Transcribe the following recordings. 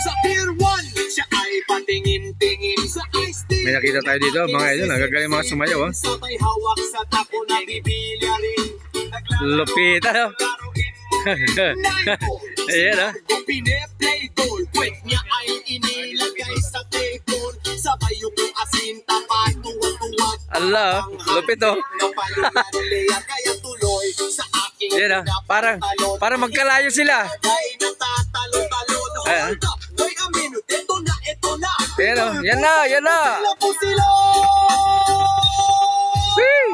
Sa Pier 1, siya ay patingin-tingin sa ice tea. May nakita tayo dito, mga idol. Nagagaling mga sumayaw, oh. Sabay hawak sa tako na bibilya rin. Lupit, ano? Ayan, ah. Pine-play goal, kwet niya ay inilagay sa table. Sabay yung asin tapat, tuwag-tuwag. Allah, lupit, oh. Kaya tuloy sa aking Ayan, ah. Para magkalayo sila. ay natatalo-talo. Ayan. Wait a minute, ito na. Ayan, oh. Yan na. Sila po sila. Whee!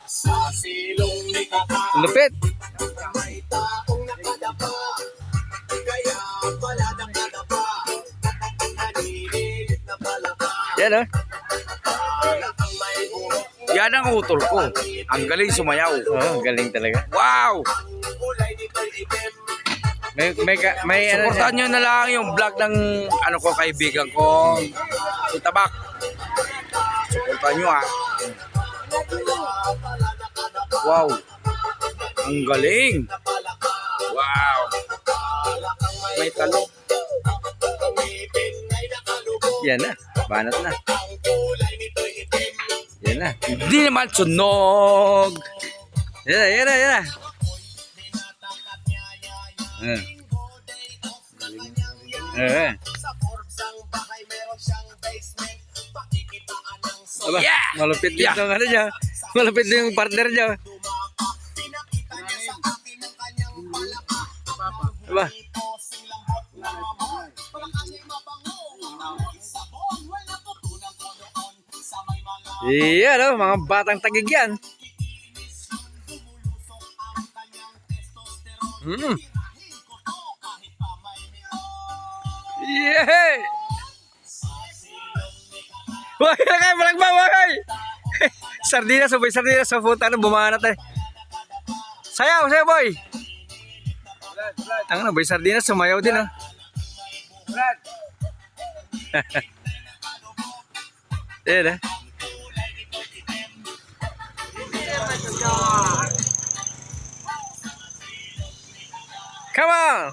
Sa silong ni Kaka. Lupit. May taong nakadapa, kaya pala nakadapa. Naninilit na palaka. Yan, oh. Ang may buhok, Yan ang utol ko. Ang galing sumayaw. Oh, galing talaga. Wow! ang kulay nito'y itim. May ano. Suportahan nyo na lang yung vlog ng ano ko, kaibigan ko. Si Tabak. Suportahan nyo, ha. Wow! Ang galing! Wow! May talok. Ang ngipin ay nakalubog, Yan na. Banat na. ang kulay nito'y itim. Yan na. Hindi naman sunog! Yan na. Sa Forbes ang bahay, meron siyang basement. Pakikitaan ng Aba, Yeah! malupit din yung ano niya. Malupit din yung partner niya. dumapa. Pinakita niya sa akin ang kanyang palaka. Aba, Ito silang hot na mamon. Palakang ay mabango. Amoy sabon. Well, natutunan ko noon sa may mga yan oh, mga batang tagig yan. kikinis yung lumulusok ang kanyang testosterone. Mm. Tirahin ko to kahit pa may meron. Yeah! Sa silong ni Kaka. Wag na kayo, malagba, wag! Sardinas, sabay sardinas sa puta na bumanat eh. Sayaw, boy! Ang ano, boy, sardinas, sumayaw din ah. Yan ah. Come on!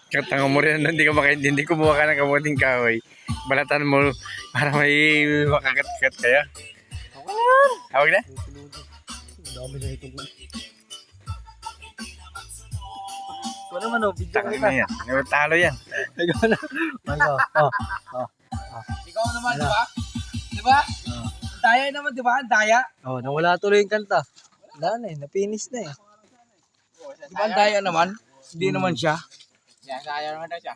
Katanga mo rin, hindi ka makaintindi, kumuha ka ng kamuting kahoy. Balatan mo para may makakat-kat kaya. Hawag na? Ano naman oh, video Tangin na yan. Talo yan. Ikaw na. Ikaw naman, di ba? Di ba? Daya naman, di ba? Ang daya. Oh, nawala tuloy yung kanta. Wala na eh, na-finish na eh. Di ba ang daya naman? Hindi naman siya. Daya naman na siya.